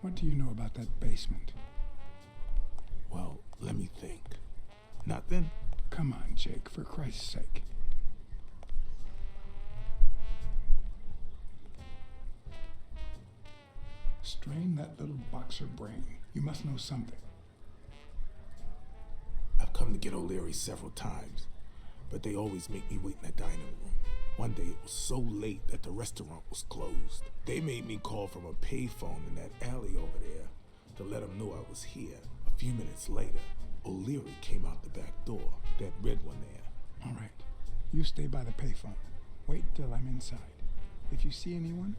What do you know about that basement? Well, let me think. Nothing? Come on, Jake, for Christ's sake. Strain that little boxer brain. You must know something. I've come to get O'Leary several times, but they always make me wait in the dining room. One day it was so late that the restaurant was closed. They made me call from a payphone in that alley over there to let them know I was here. A few minutes later, O'Leary came out the back door, that red one there. All right. You stay by the payphone. Wait till I'm inside. If you see anyone,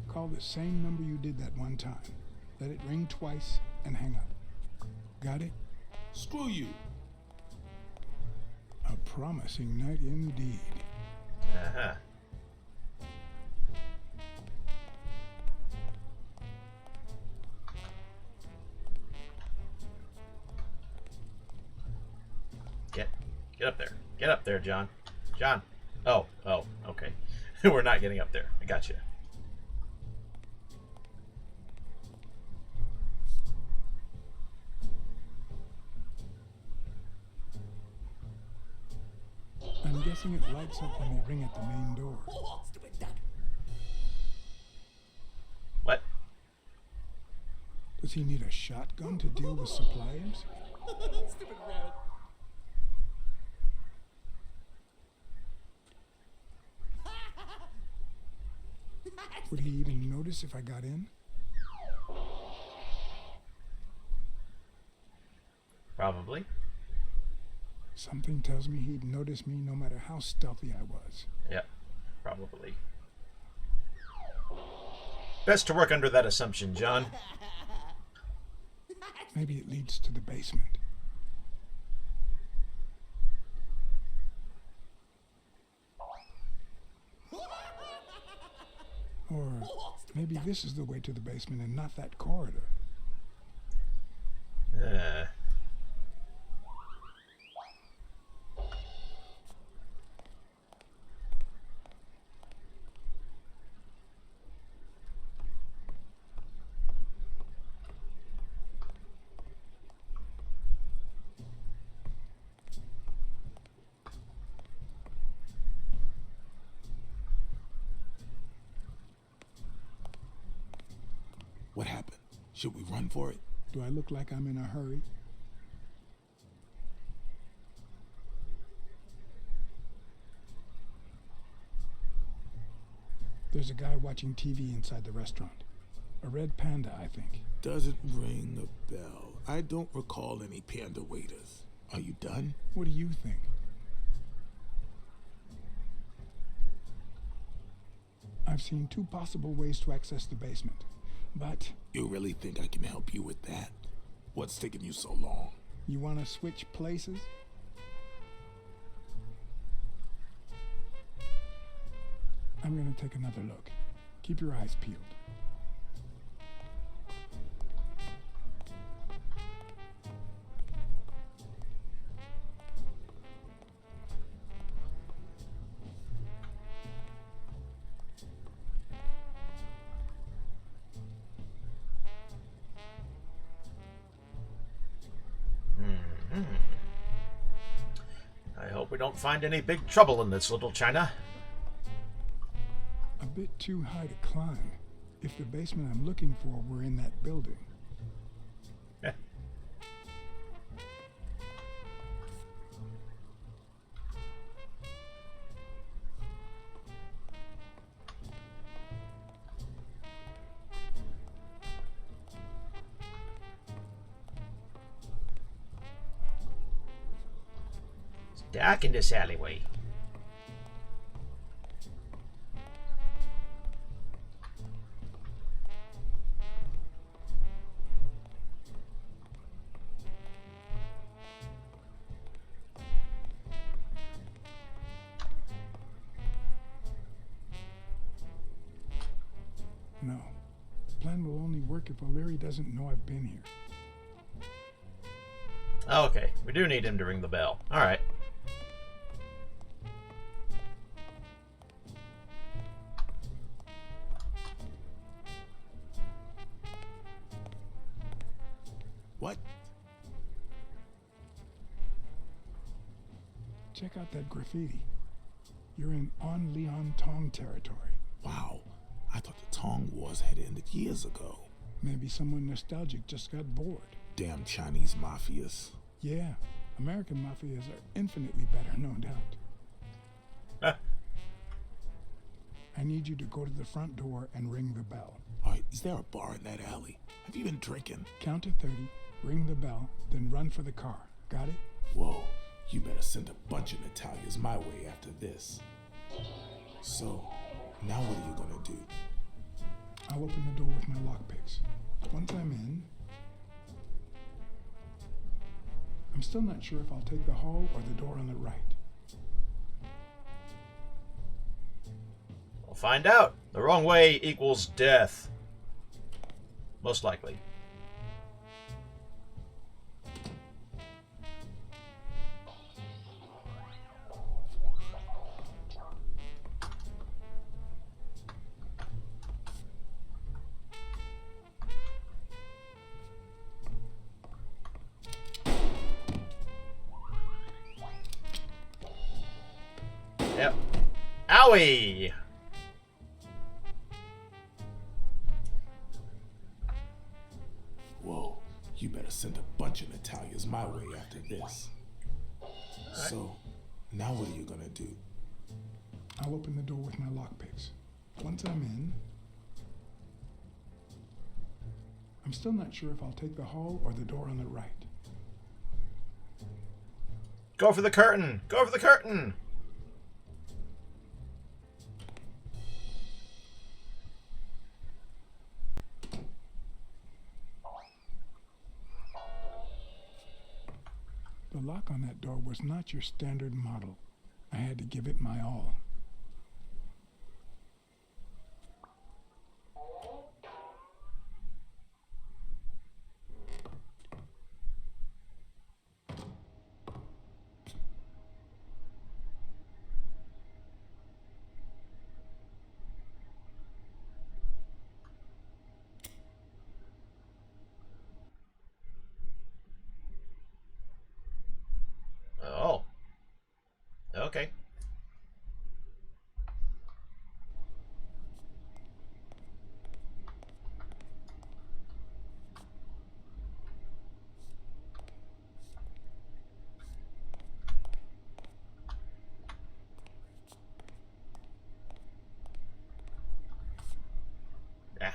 call the same number you did that one time. Let it ring twice and hang up. Got it? Screw you. A promising night indeed. Uh-huh. Get up there. Get up there, John. John. Oh, okay. We're not getting up there. I got you. I'm guessing it lights up when they ring at the main door. What? Does he need a shotgun to deal with suppliers? Stupid rat. Would he even notice if I got in? Probably. Something tells me he'd notice me no matter how stealthy I was. Yep. Probably. Best to work under that assumption, John. Maybe it leads to the basement. Or maybe this is the way to the basement and not that corridor. What happened? Should we run for it? Do I look like I'm in a hurry? There's a guy watching TV inside the restaurant. A red panda, I think. Doesn't ring a bell. I don't recall any panda waiters. Are you done? What do you think? I've seen two possible ways to access the basement, but... You really think I can help you with that? What's taking you so long? You want to switch places? I'm going to take another look. Keep your eyes peeled. I hope we don't find any big trouble in this little China. A bit too high to climb. If the basement I'm looking for were in that building. It's dark in this alleyway. No. The plan will only work if O'Leary doesn't know I've been here. Okay, we do need him to ring the bell. Alright. What? Check out that graffiti. You're in On Leon Tong territory. Wow, I thought the Tong Wars had ended years ago. Maybe someone nostalgic just got bored. Damn Chinese mafias. Yeah, American mafias are infinitely better, no doubt. I need you to go to the front door and ring the bell. Alright, is there a bar in that alley? Have you been drinking? Count to 30, ring the bell, then run for the car. Got it? Whoa, you better send a bunch of Natalias my way after this. So, now what are you gonna do? I'll open the door with my lockpicks. Once I'm in, I'm still not sure if I'll take the hall or the door on the right. We'll find out. The wrong way equals death. Most likely. Yep. Owie! Whoa, you better send a bunch of Natalias my way after this. So, now what are you gonna do? I'll open the door with my lockpicks. Once I'm in, I'm still not sure if I'll take the hall or the door on the right. Go for the curtain! Go for the curtain! The lock on that door was not your standard model. I had to give it my all. Oh. Okay. Yeah.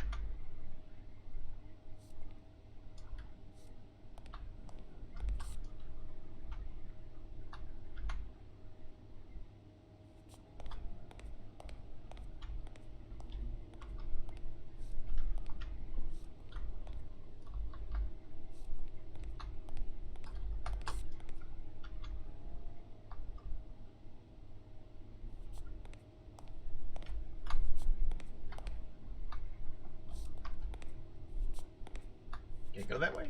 Can't go that way?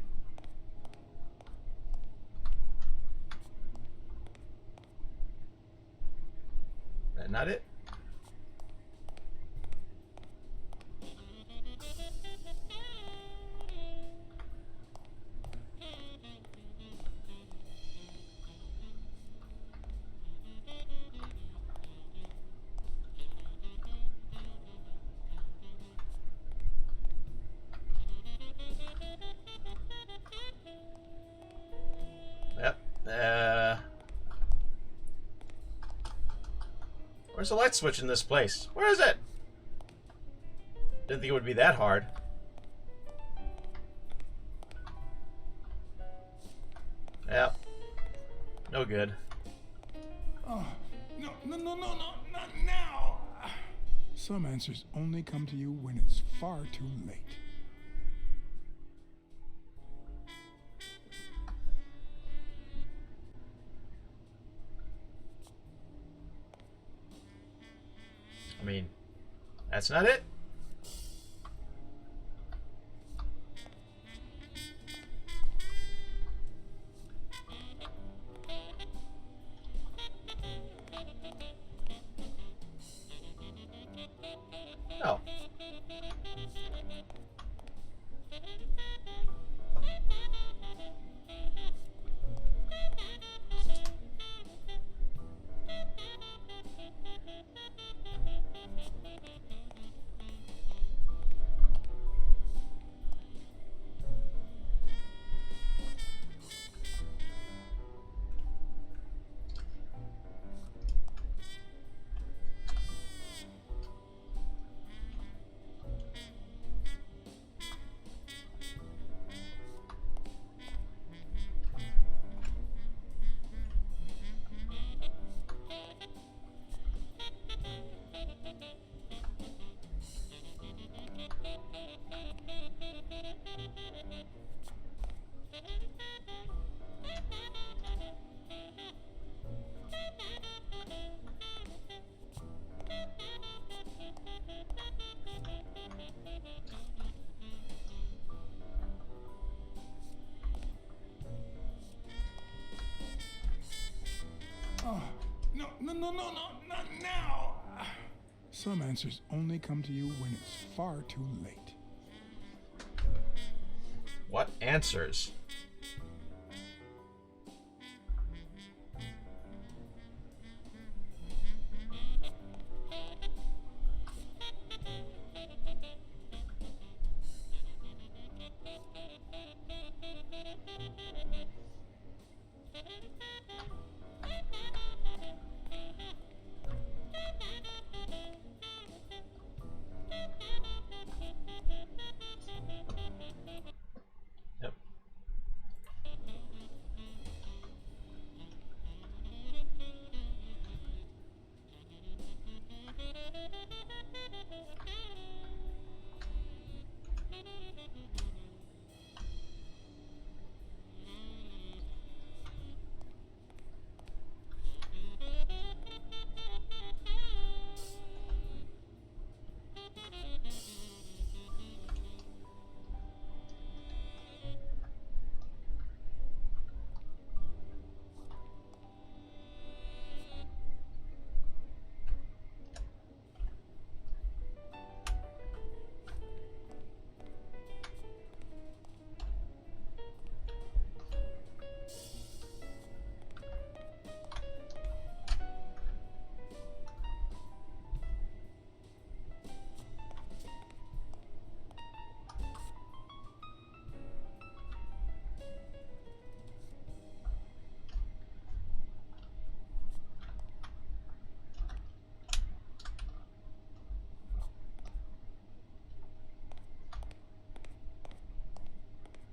That not it? Yep. Where's the light switch in this place? Where is it? Didn't think it would be that hard. Yep. No good. Oh, no, not now! Some answers only come to you when it's far too late. I mean, that's not it? Oh. not now. Some answers only come to you when it's far too late. What answers? Yep.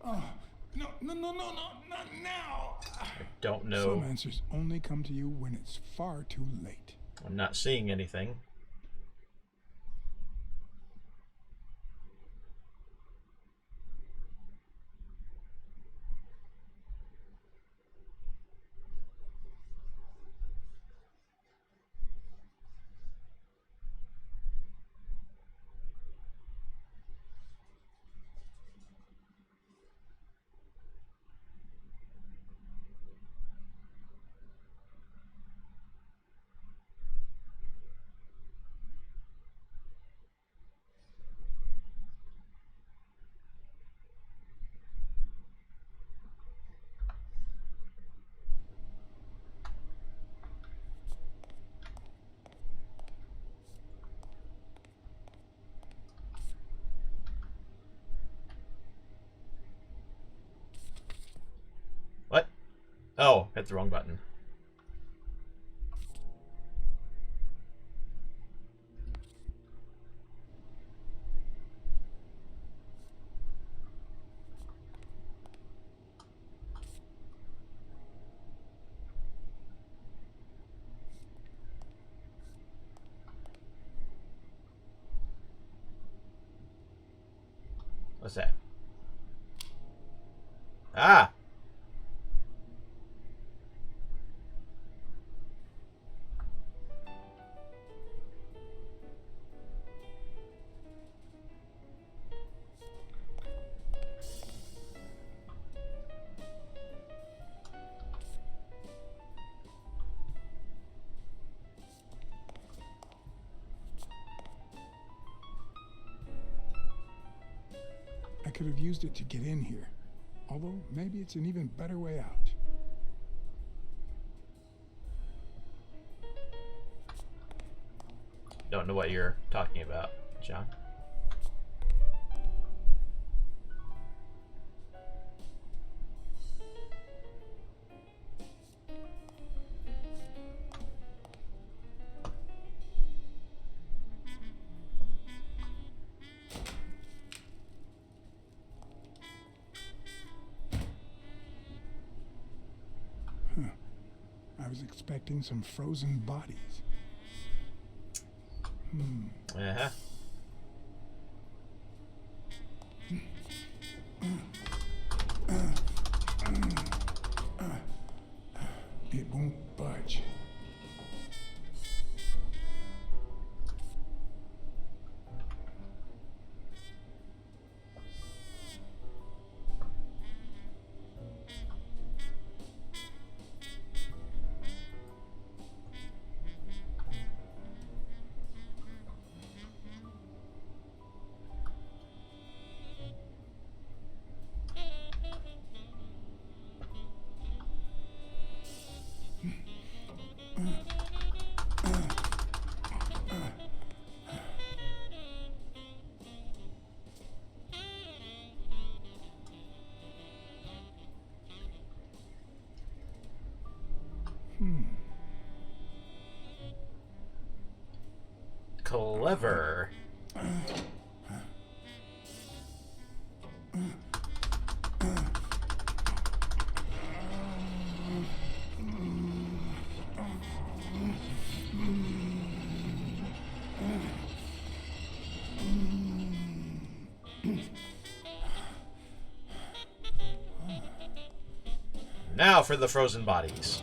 Oh, no, not now. I don't know. Some answers only come to you when it's far too late. I'm not seeing anything. What? Oh, hit the wrong button. What's that? Ah! I could have used it to get in here. Although, maybe it's an even better way out. Don't know what you're talking about, John. I was expecting some frozen bodies. Uh-huh. It won't budge. Clever. Now for the frozen bodies.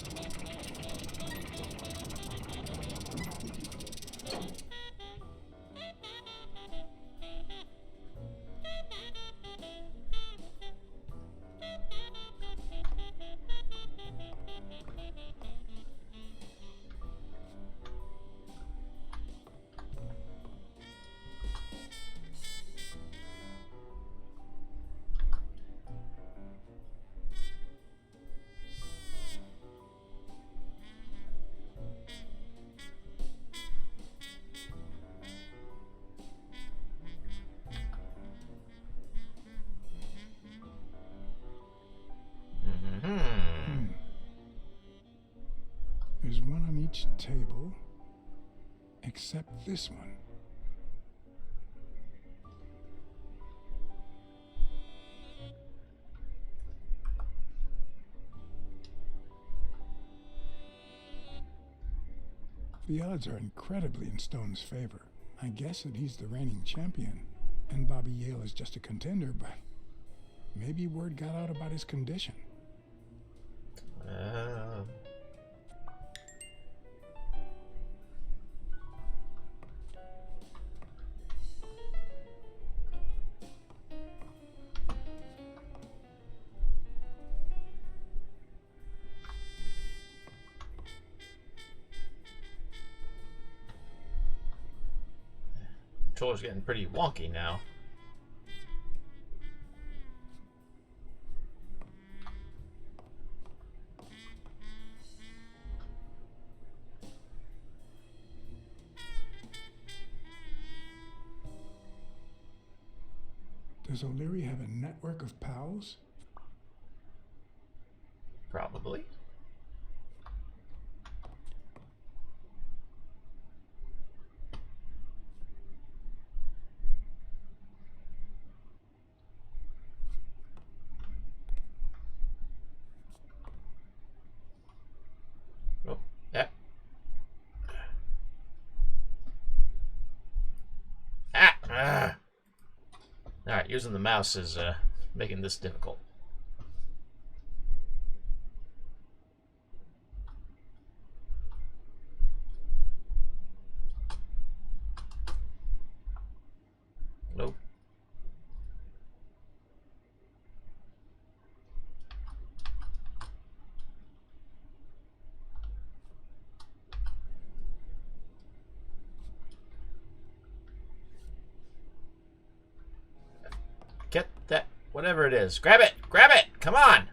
There's one on each table, except this one. The odds are incredibly in Stone's favor. I guess that he's the reigning champion, and Bobby Yale is just a contender, but maybe word got out about his condition. Controller's getting pretty wonky now. Does O'Leary have a network of pals? Probably. Oh, yeah. Alright, using the mouse is making this difficult. Nope. Get that, whatever it is. Grab it! Grab it! Come on!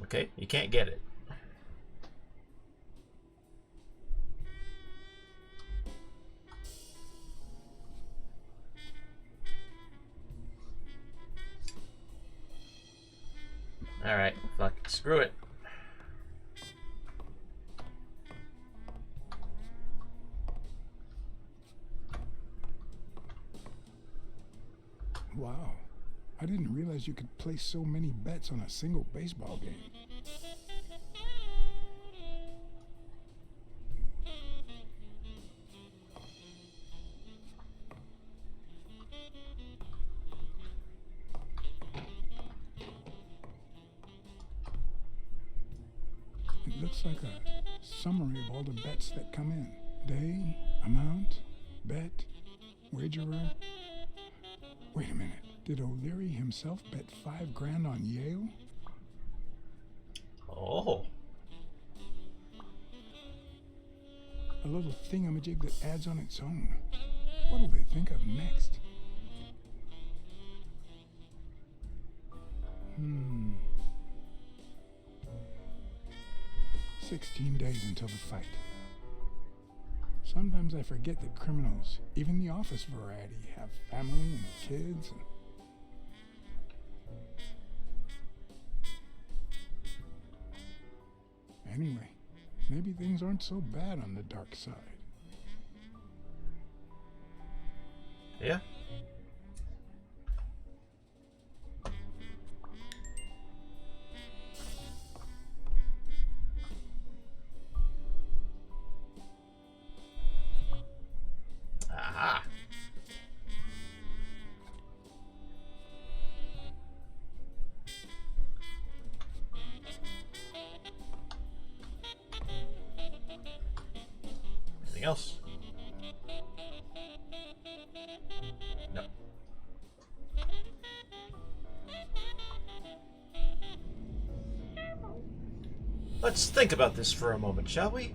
Okay, you can't get it. Alright, fuck, screw it. Wow. I didn't realize you could place so many bets on a single baseball game. It looks like a summary of all the bets that come in. Day, amount, bet, wagerer. Wait a minute. Did O'Leary himself bet $5 grand on Yale? Oh. A little thingamajig that adds on its own. What'll they think of next? 16 days until the fight. Sometimes I forget that criminals, even the office variety, have family and kids. Anyway, maybe things aren't so bad on the dark side. Yeah. Aha. Anything else? No. Let's think about this for a moment, shall we?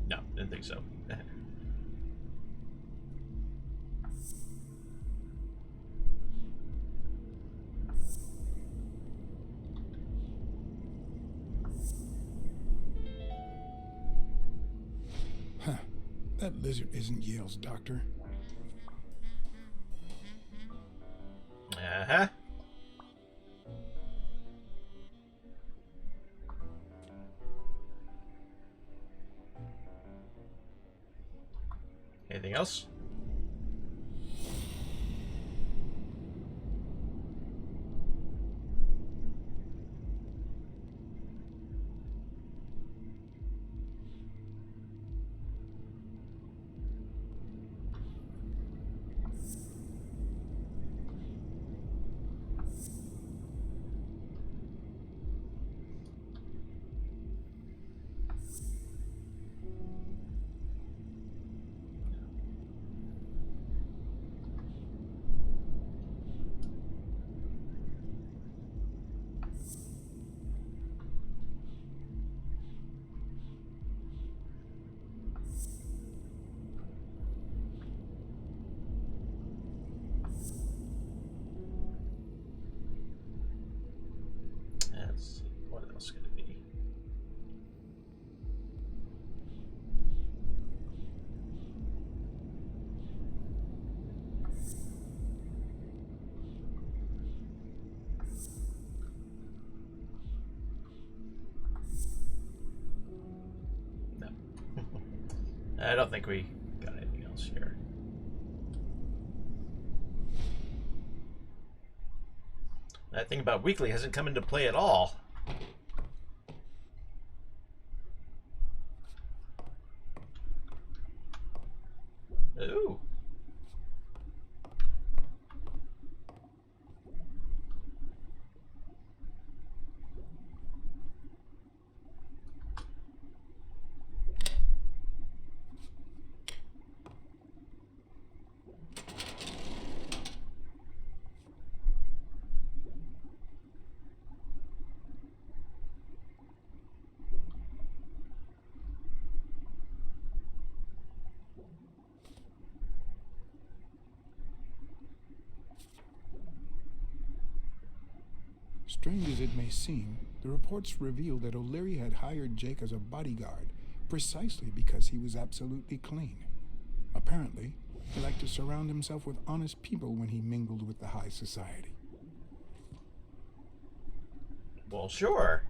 No, didn't think so. Huh. That lizard isn't Yale's doctor. Uh-huh. Anything else? Let's see, what else could it be? No. I don't think we got anything else here. That thing about weekly hasn't come into play at all. Ooh. Strange as it may seem, the reports reveal that O'Leary had hired Jake as a bodyguard precisely because he was absolutely clean. Apparently, he liked to surround himself with honest people when he mingled with the high society. Well, sure.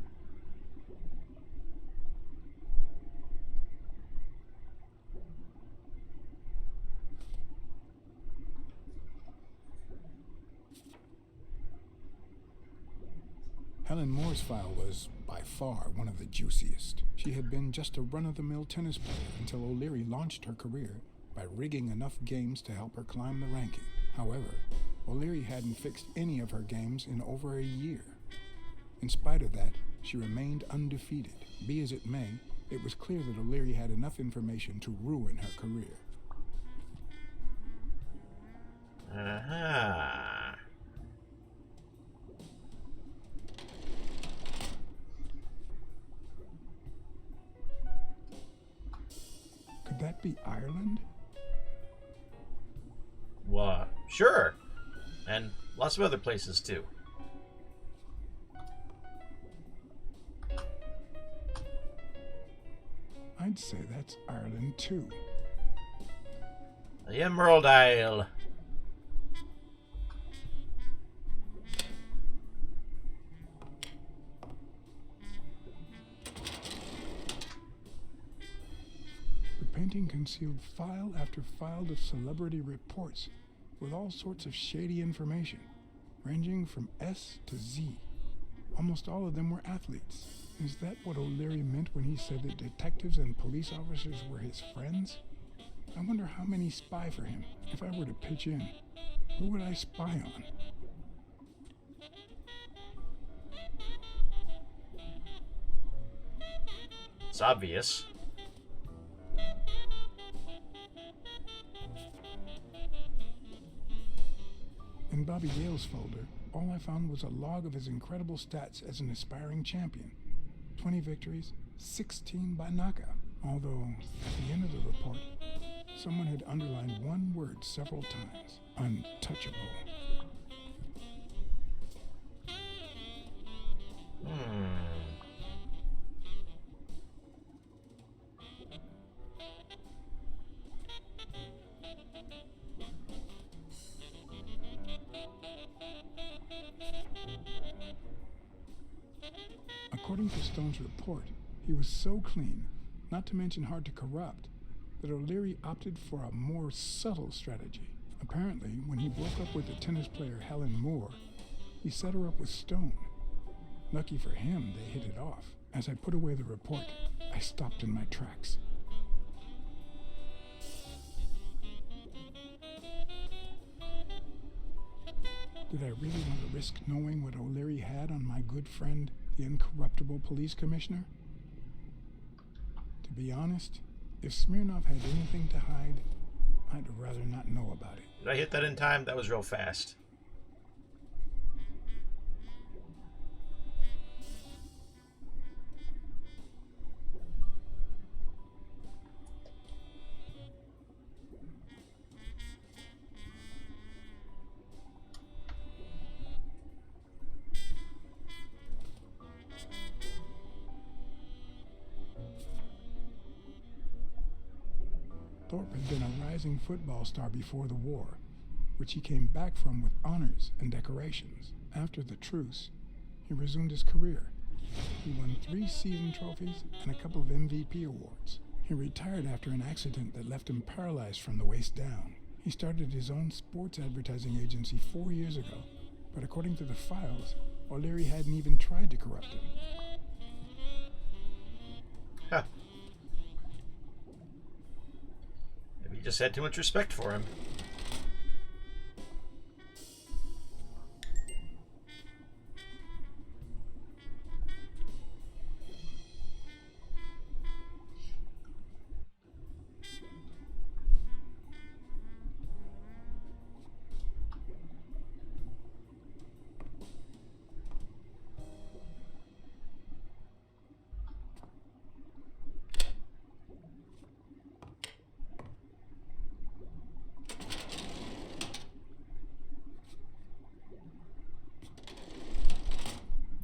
Helen Moore's file was, by far, one of the juiciest. She had been just a run-of-the-mill tennis player until O'Leary launched her career by rigging enough games to help her climb the ranking. However, O'Leary hadn't fixed any of her games in over a year. In spite of that, she remained undefeated. Be as it may, it was clear that O'Leary had enough information to ruin her career. Uh-huh. Could that be Ireland? Well, sure. And lots of other places, too. I'd say that's Ireland, too. The Emerald Isle. The painting concealed file after file of celebrity reports with all sorts of shady information, ranging from S to Z. Almost all of them were athletes. Is that what O'Leary meant when he said that detectives and police officers were his friends? I wonder how many spy for him. If I were to pitch in, who would I spy on? It's obvious. In Bobby Gale's folder, all I found was a log of his incredible stats as an aspiring champion. 20 victories, 16 by knockout. Although, at the end of the report, someone had underlined one word several times. Untouchable. According to Stone's report, he was so clean, not to mention hard to corrupt, that O'Leary opted for a more subtle strategy. Apparently, when he broke up with the tennis player Helen Moore, he set her up with Stone. Lucky for him, they hit it off. As I put away the report, I stopped in my tracks. Did I really want to risk knowing what O'Leary had on my good friend, the incorruptible police commissioner? To be honest, if Smirnov had anything to hide, I'd rather not know about it. Did I hit that in time? That was real fast. Thorpe had been a rising football star before the war, which he came back from with honors and decorations. After the truce, he resumed his career. He won 3 season trophies and a couple of MVP awards. He retired after an accident that left him paralyzed from the waist down. He started his own sports advertising agency 4 years ago, but according to the files, O'Leary hadn't even tried to corrupt him. Huh. Maybe you just had too much respect for him.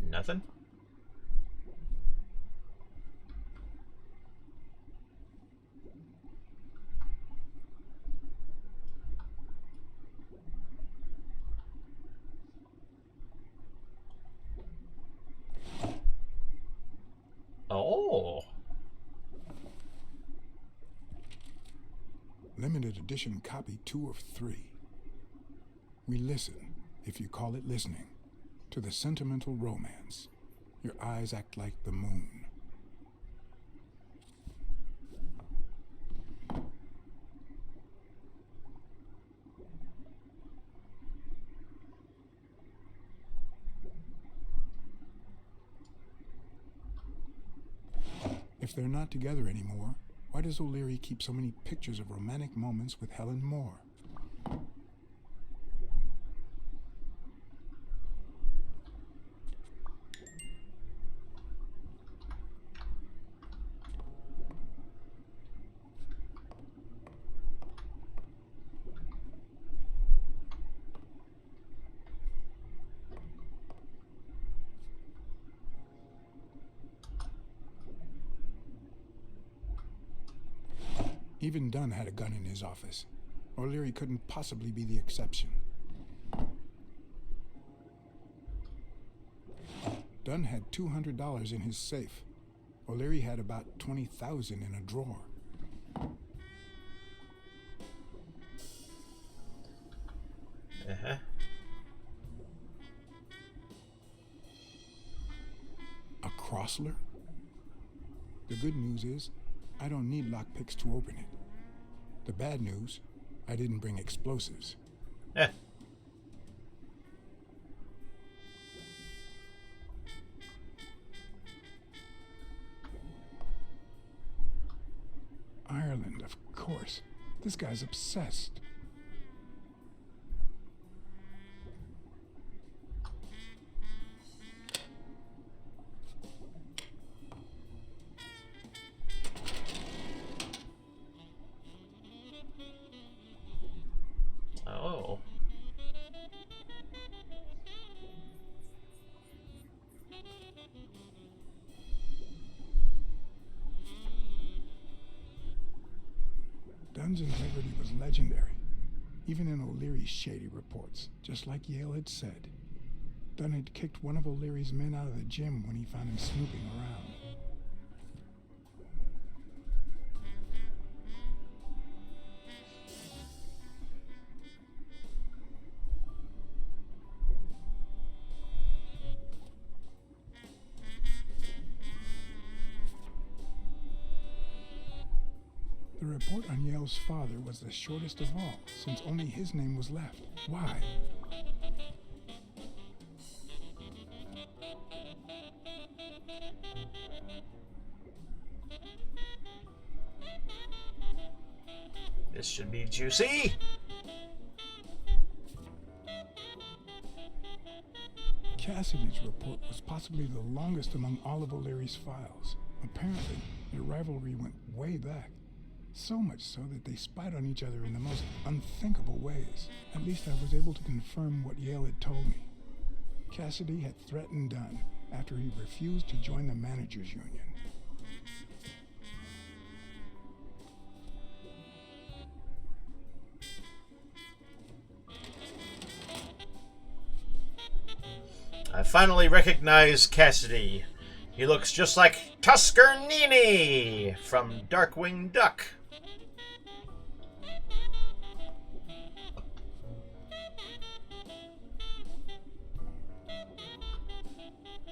Nothing? Oh. Limited edition copy 2 of 3. We listen, if you call it listening, to the sentimental romance Your eyes act like the moon. If they're not together anymore, why does O'Leary keep so many pictures of romantic moments with Helen Moore? Even Dunn had a gun in his office. O'Leary couldn't possibly be the exception. Dunn had $200 in his safe. O'Leary had about $20,000 in a drawer. Uh-huh. A Crossler? The good news is, I don't need lockpicks to open it. The bad news, I didn't bring explosives. Eh. Ireland, of course. This guy's obsessed. Oh. Dunn's integrity was legendary, even in O'Leary's shady reports, just like Yale had said. Dunn had kicked one of O'Leary's men out of the gym when he found him snooping around. The report on Yale's father was the shortest of all, since only his name was left. Why? This should be juicy. Cassidy's report was possibly the longest among all of O'Leary's files. Apparently, their rivalry went way back. So much so that they spied on each other in the most unthinkable ways. At least I was able to confirm what Yale had told me. Cassidy had threatened Dunn after he refused to join the managers' union. I finally recognize Cassidy. He looks just like Tuskernini from Darkwing Duck.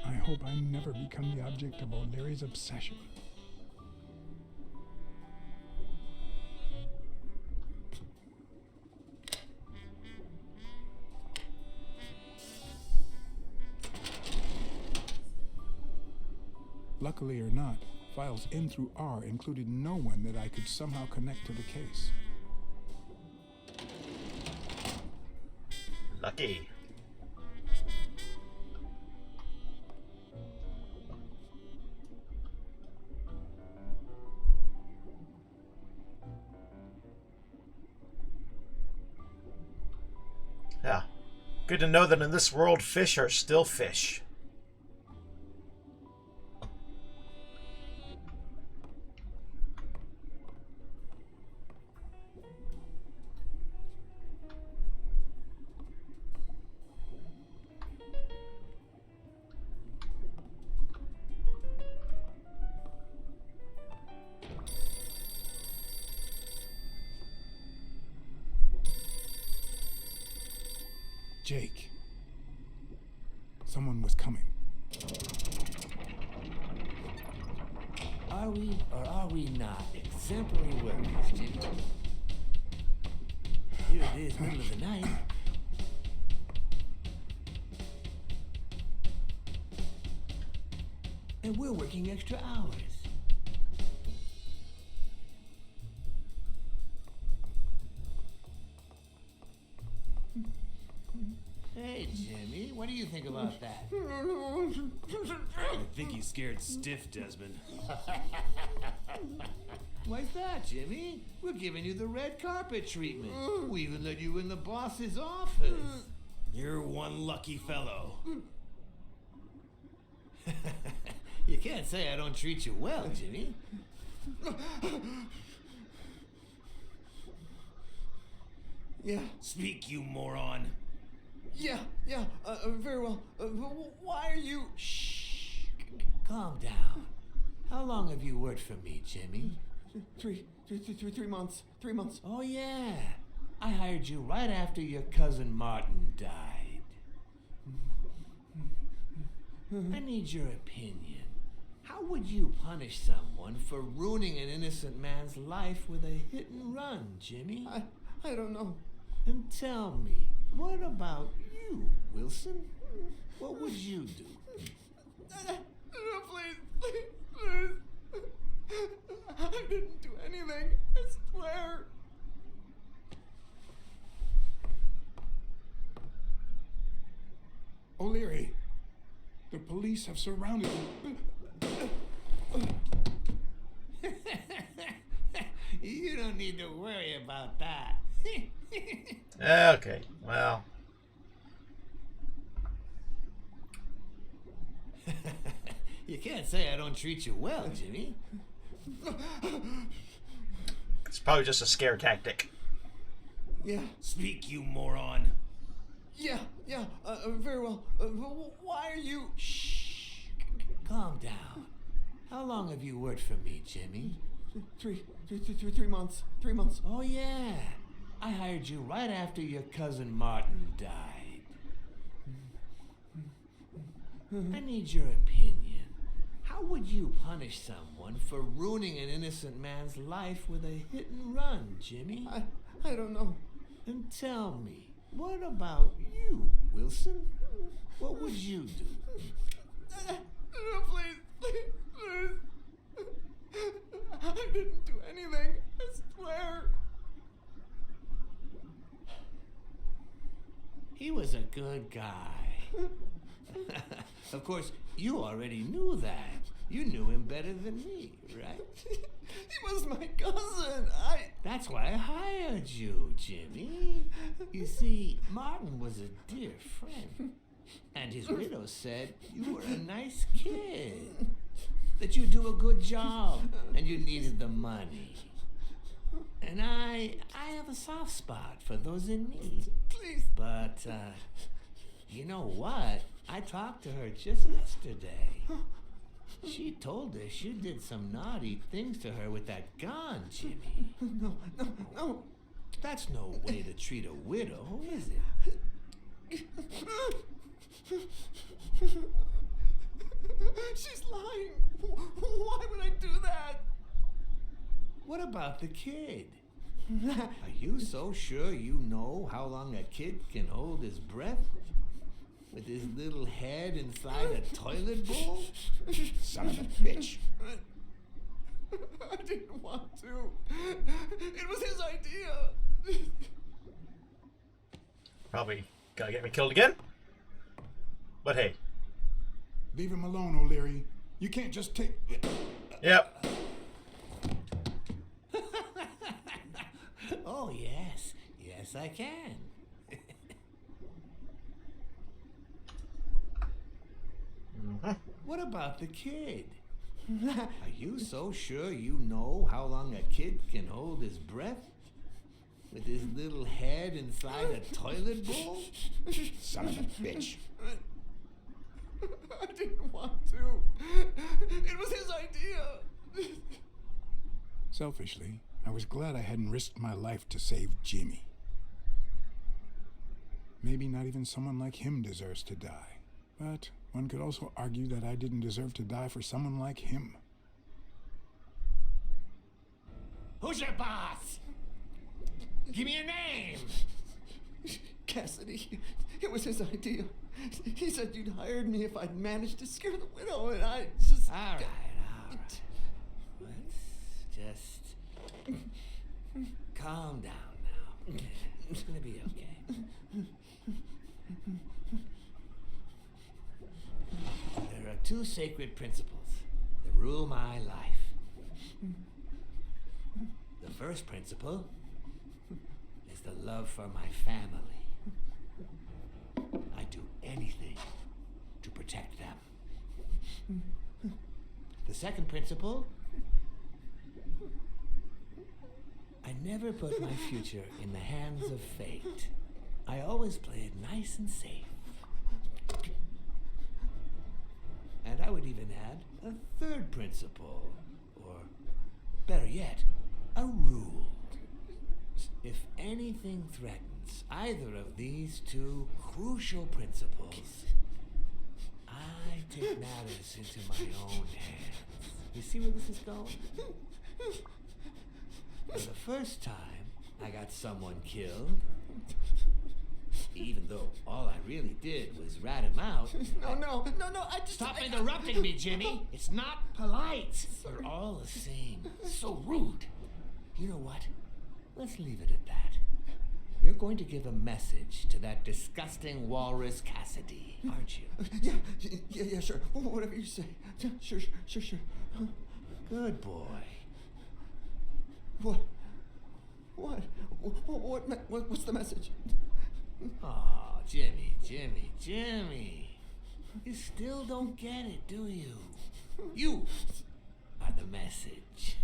I hope I never become the object of O'Leary's obsession. Luckily or not, files N through R included no one that I could somehow connect to the case. Lucky. Yeah. Good to know that in this world, fish are still fish. Jake. Someone was coming. Are we or are we not exemplary workers, Jimmy? Here it is, middle of the night. And we're working extra hours. Hey, Jimmy, what do you think about that? I think he's scared stiff, Desmond. Why's that, Jimmy? We're giving you the red carpet treatment. We even let you in the boss's office. You're one lucky fellow. You can't say I don't treat you well, Jimmy. Yeah, Speak, you moron. yeah, very well. Why are you... Shh. Calm down. How long have you worked for me, Jimmy? 3 months. 3 months. Oh, yeah. I hired you right after your cousin Martin died. I need your opinion. How would you punish someone for ruining an innocent man's life with a hit and run, Jimmy? I don't know. And tell me, what about you, Wilson? What would you do? No, please. I didn't do anything. I swear. O'Leary, the police have surrounded you. You don't need to worry about that. Okay, well. You can't say I don't treat you well, Jimmy. It's probably just a scare tactic. Yeah, Speak, you moron. yeah, very well. Why are you... Shh. Calm down. How long have you worked for me, Jimmy? 3 months. 3 months. Oh, yeah. I hired you right after your cousin Martin died. I need your opinion. How would you punish someone for ruining an innocent man's life with a hit and run, Jimmy? I don't know. And tell me, what about you, Wilson? What would you do? No, please. I didn't do anything. I swear. He was a good guy. Of course, you already knew that. You knew him better than me, right? He was my cousin. That's why I hired you, Jimmy. You see, Martin was a dear friend. And his widow said you were a nice kid. That you do a good job and you needed the money. And I have a soft spot for those in need. Please. But, you know what? I talked to her just yesterday. She told us you did some naughty things to her with that gun, Jimmy. No. That's no way to treat a widow, is it? She's lying. Why would I do that? What about the kid? Are you so sure you know how long a kid can hold his breath? With his little head inside a toilet bowl? Son of a bitch. I didn't want to. It was his idea. Probably gonna get me killed again. But hey. Leave him alone, O'Leary. You can't just take... Yep. Oh, yes. Yes, I can. What about the kid? Are you so sure you know how long a kid can hold his breath? With his little head inside a toilet bowl? Son of a bitch. I didn't want to. It was his idea. Selfishly, I was glad I hadn't risked my life to save Jimmy. Maybe not even someone like him deserves to die. But one could also argue that I didn't deserve to die for someone like him. Who's your boss? Give me your name. Cassidy. It was his idea. He said you'd hired me if I'd managed to scare the widow, and I just... All right. Let's just calm down now. It's gonna be okay. There are two sacred principles that rule my life. The first principle is the love for my family. I do anything to protect them. The second principle, I never put my future in the hands of fate. I always play it nice and safe. And I would even add a third principle, or better yet, a rule. If anything threatens either of these two crucial principles, I take matters into my own hands. You see where this is going? For the first time, I got someone killed, even though all I really did was rat him out. No, I just... Stop interrupting me, Jimmy. It's not polite. You're all the same. So rude. You know what? Let's leave it at that. You're going to give a message to that disgusting walrus Cassidy, aren't you? Yeah, sure. Whatever you say. Yeah, sure. Good boy. What's the message? Oh, Jimmy. You still don't get it, do you? You are the message.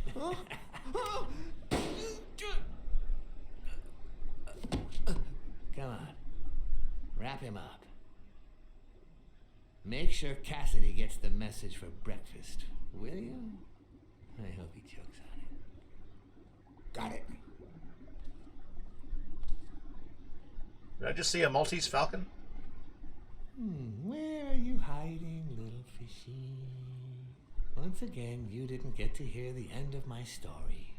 Come on. Wrap him up. Make sure Cassidy gets the message for breakfast, will you? I hope he chokes on it. Got it. Did I just see a Maltese Falcon? Where are you hiding, little fishy? Once again, you didn't get to hear the end of my story.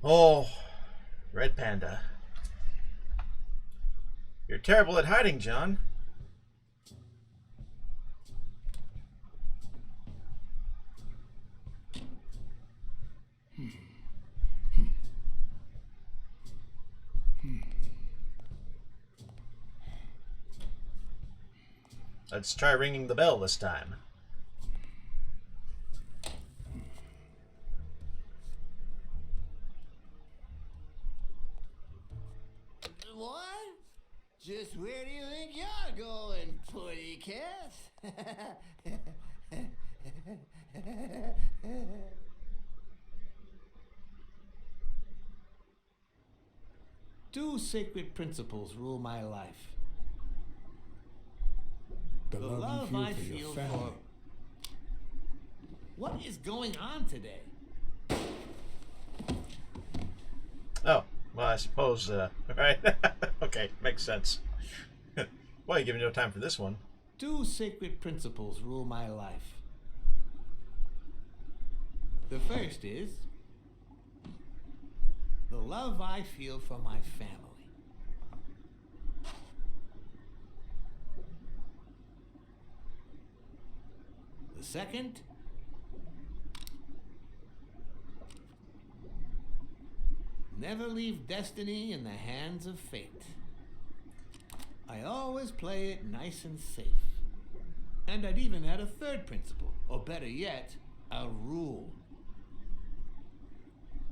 Oh, Red Panda. You're terrible at hiding, John. Let's try ringing the bell this time. What? Just where do you think you're going, putty cat? Two sacred principles rule my life. The love you feel for your family. What is going on today? Oh, well, I suppose, right? Okay, makes sense. Well, you give me no time for this one. Two sacred principles rule my life. The first is the love I feel for my family. The second, never leave destiny in the hands of fate. I always play it nice and safe. And I'd even add a third principle, or better yet, a rule.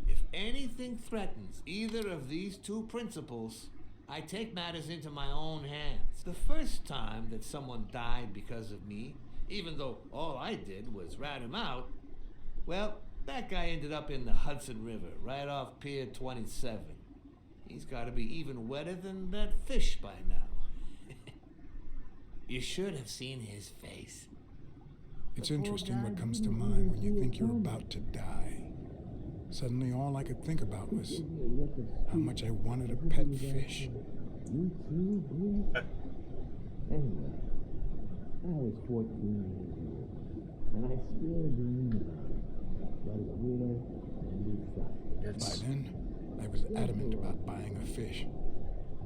If anything threatens either of these two principles, I take matters into my own hands. The first time that someone died because of me, even though all I did was rat him out, well, that guy ended up in the Hudson River, right off Pier 27. He's got to be even wetter than that fish by now. You should have seen his face. It's interesting what comes to mind when you think you're about to die. Suddenly all I could think about was how much I wanted a pet fish. Anyway, I was 14 years old, and I still dreamed about his widow and his son. By then, I was adamant about buying a fish.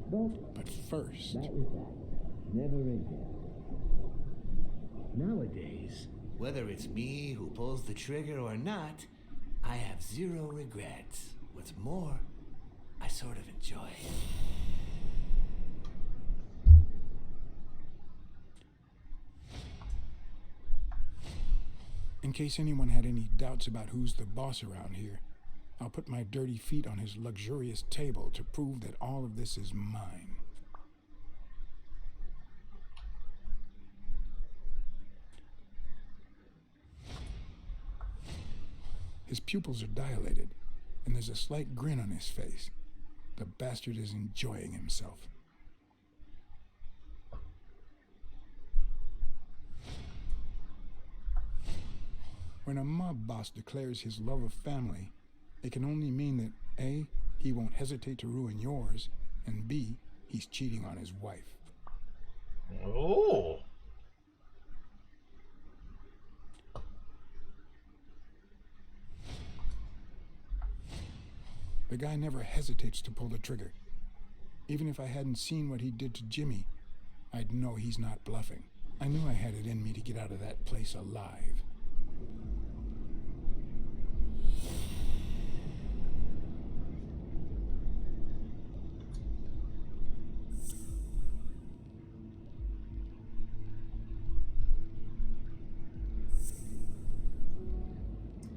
But first, That was that. Never again. Nowadays, whether it's me who pulls the trigger or not, I have zero regrets. What's more, I sort of enjoy it. in case anyone had any doubts about who's the boss around here, I'll put my dirty feet on his luxurious table to prove that all of this is mine. His pupils are dilated, and there's a slight grin on his face. The bastard is enjoying himself. When a mob boss declares his love of family, it can only mean that A, he won't hesitate to ruin yours, and B, he's cheating on his wife. Oh. The guy never hesitates to pull the trigger. Even if I hadn't seen what he did to Jimmy, I'd know he's not bluffing. I knew I had it in me to get out of that place alive.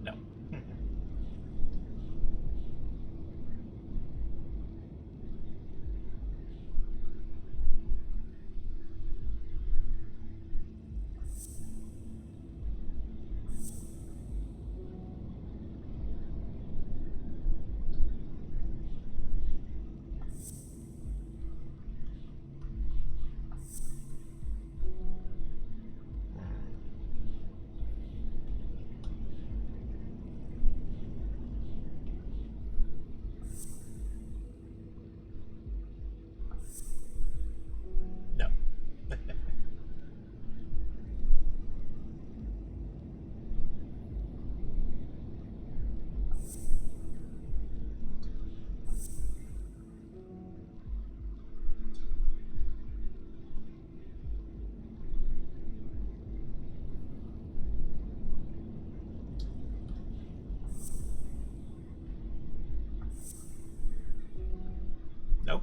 No. No. Nope.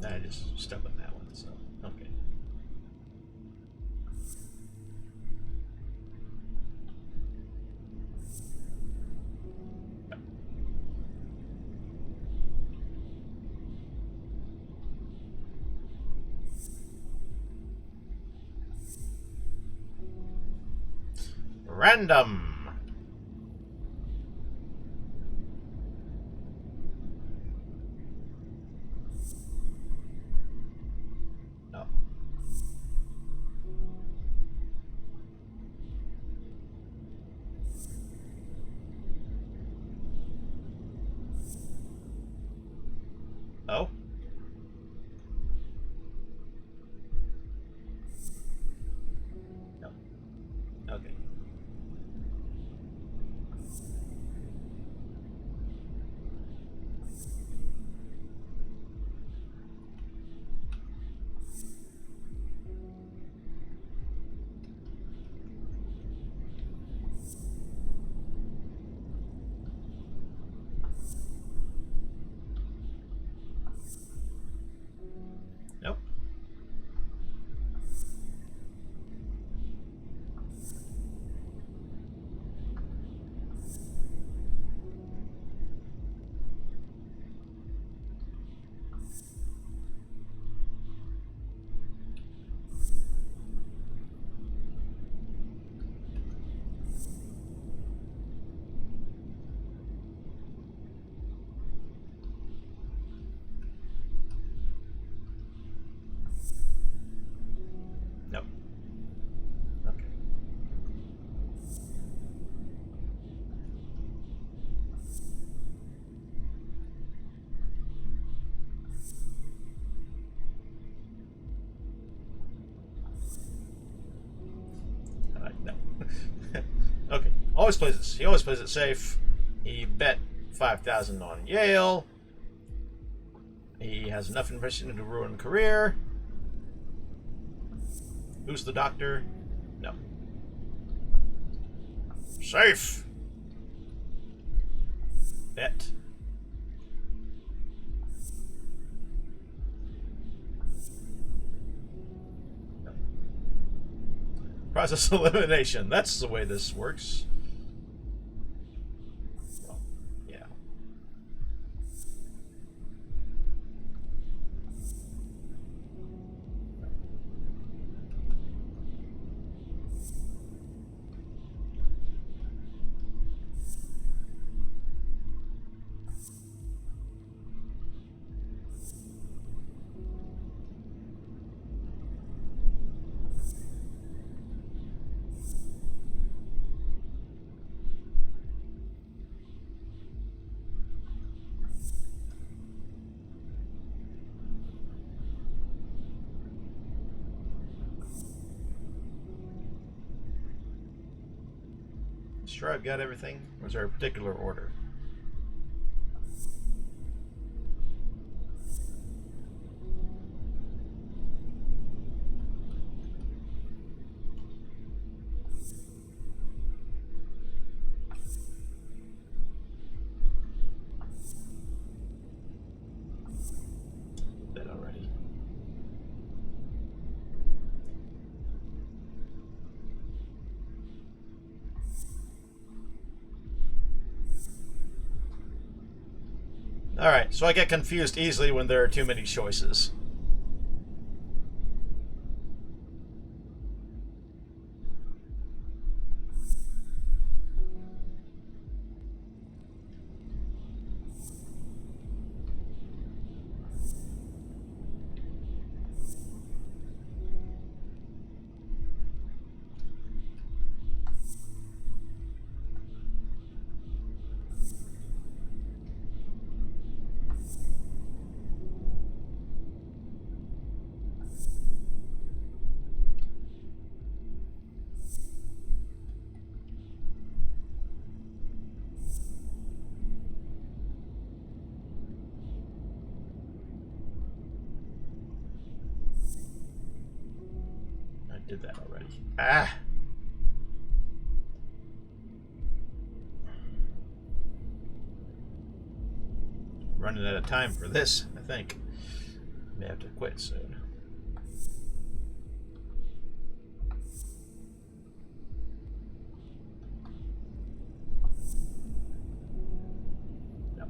I just stuck with that one, so okay. Yep. Random. No. Oh. No. Okay. always plays it safe. He bet 5,000 on Yale. He has enough information to ruin career. Who's the doctor? No. Safe. Bet. No. Process elimination. That's the way this works. Well, yeah. Sure I've got everything? Or is there a particular order? That already. Alright, so I get confused easily when there are too many choices. Did that already. Ah! Running out of time for this, I think. May have to quit soon. No.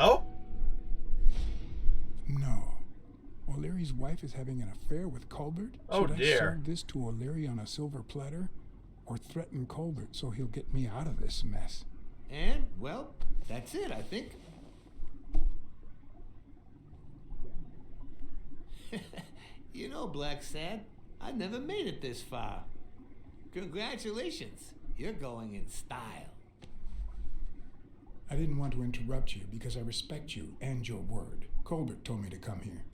Oh? No. O'Leary's wife is having an affair with Colbert? Oh, Should dear. I serve this to O'Leary on a silver platter? Or threaten Colbert so he'll get me out of this mess? And, well, that's it, I think. You know, Blacksad, I never made it this far. Congratulations. You're going in style. I didn't want to interrupt you because I respect you and your word. Colbert told me to come here.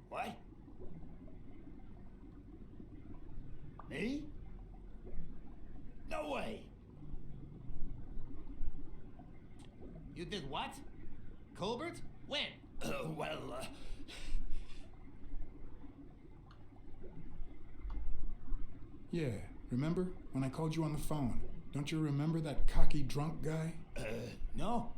What? Me? No way. You did what? Colbert? When? Yeah, remember when I called you on the phone? Don't you remember that cocky drunk guy? No.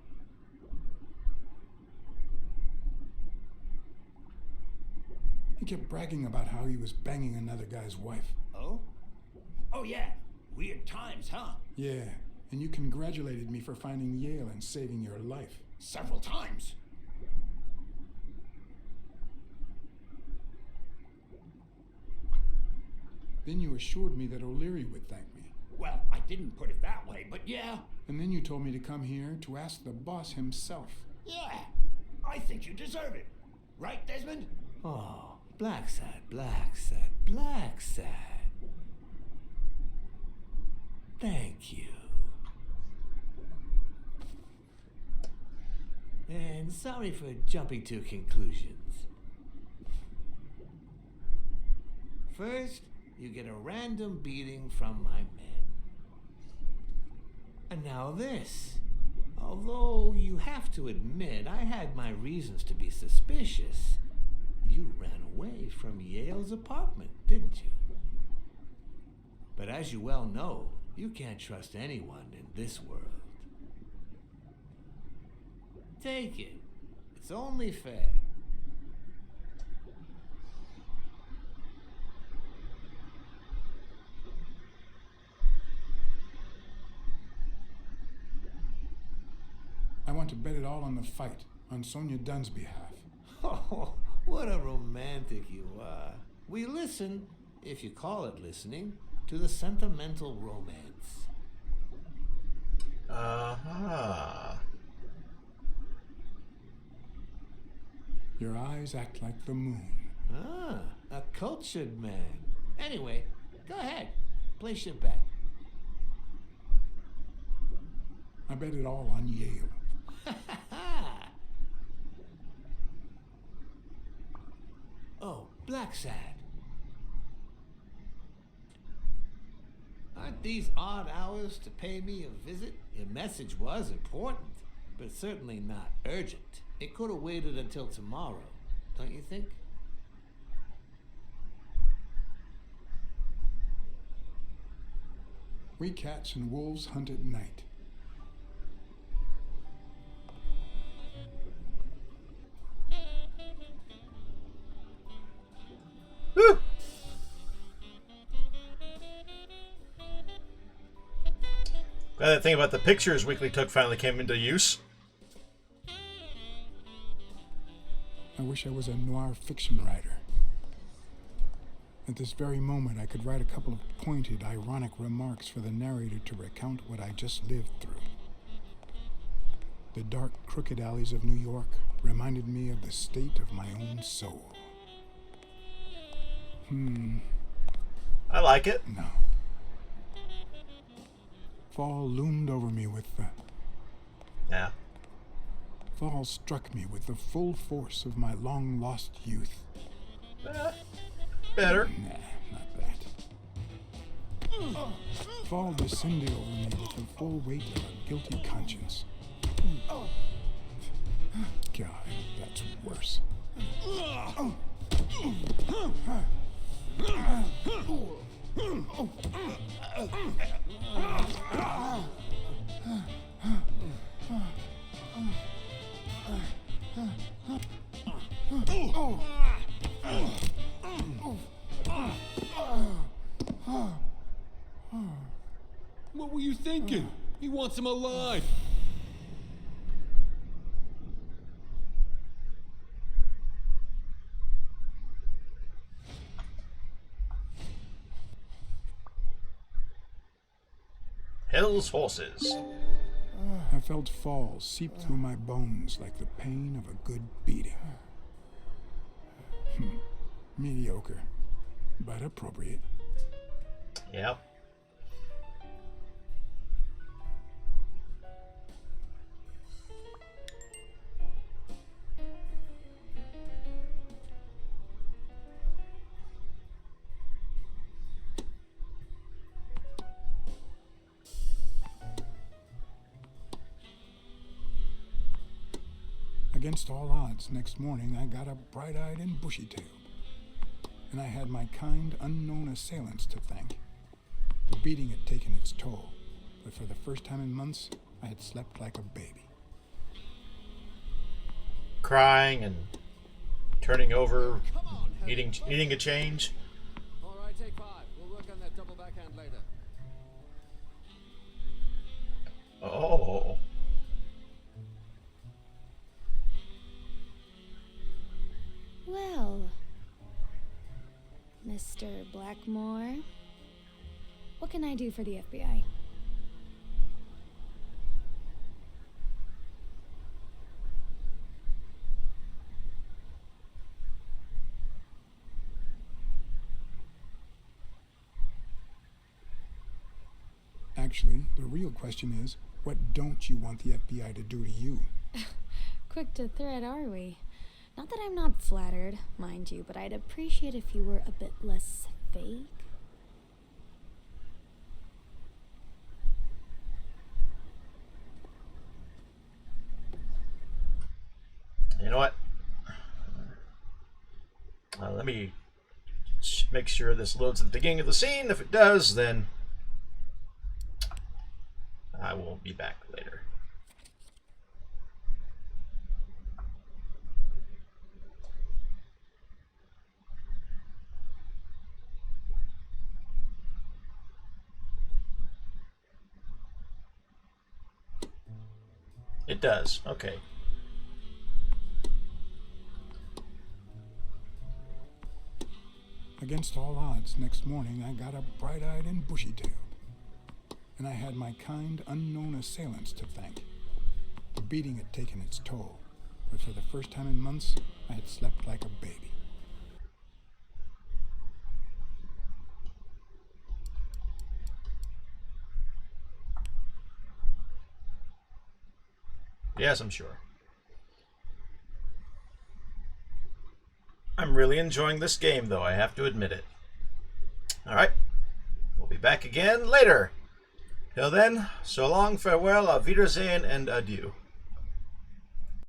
He kept bragging about how he was banging another guy's wife. Oh? Oh, yeah. Weird times, huh? Yeah, and you congratulated me for finding Yale and saving your life. Several times. Then you assured me that O'Leary would thank me. Well, I didn't put it that way, but yeah. And then you told me to come here to ask the boss himself. Yeah. I think you deserve it. Right, Desmond? Oh, Blacksad, Blacksad, Blacksad. Thank you. And sorry for jumping to conclusions. First, you get a random beating from my men. And now this. Although you have to admit I had my reasons to be suspicious, you ran away from Yale's apartment, didn't you? But as you well know, you can't trust anyone in this world. Take it. It's only fair. I want to bet it all on the fight, on Sonia Dunn's behalf. Oh, what a romantic you are. We listen, if you call it listening, to the sentimental romance. Uh-huh. Your eyes act like the moon. Ah, a cultured man. Anyway, go ahead. Place your bet. I bet it all on Yale. Oh, Blacksad. Aren't these odd hours to pay me a visit? Your message was important, but certainly not urgent. It could have waited until tomorrow, don't you think? We cats and wolves hunt at night. Woo! Glad that thing about the pictures Weekly took finally came into use. I wish I was a noir fiction writer. At this very moment, I could write a couple of pointed, ironic remarks for the narrator to recount what I just lived through. The dark, crooked alleys of New York reminded me of the state of my own soul. I like it. No. Fall loomed over me with the... Yeah. Fall struck me with the full force of my long-lost youth. Better. Nah, not that. Fall descended over me with the full weight of a guilty conscience. God, that's worse. What were you thinking? He wants him alive. Hell's horses. I felt fall seep through my bones like the pain of a good beating. Mediocre, but appropriate. Yep. Against all odds, next morning I got up bright-eyed and bushy-tailed. And I had my kind, unknown assailants to thank. The beating had taken its toll, but for the first time in months, I had slept like a baby. Crying and turning over, needing a change. All right, take 5. We'll work on that double backhand later. Oh. Well, Mr. Blackmore, what can I do for the FBI? Actually, the real question is, what don't you want the FBI to do to you? Quick to threat, are we? Not that I'm not flattered, mind you, but I'd appreciate if you were a bit less fake. You know what? Let me make sure this loads at the beginning of the scene. If it does, then I will be back later. It does. Okay. Against all odds, next morning I got up bright-eyed and bushy-tailed. And I had my kind, unknown assailants to thank. The beating had taken its toll, but for the first time in months, I had slept like a baby. Yes, I'm sure. I'm really enjoying this game, though, I have to admit it. Alright, we'll be back again later. Till then, so long, farewell, auf Wiedersehen, and adieu.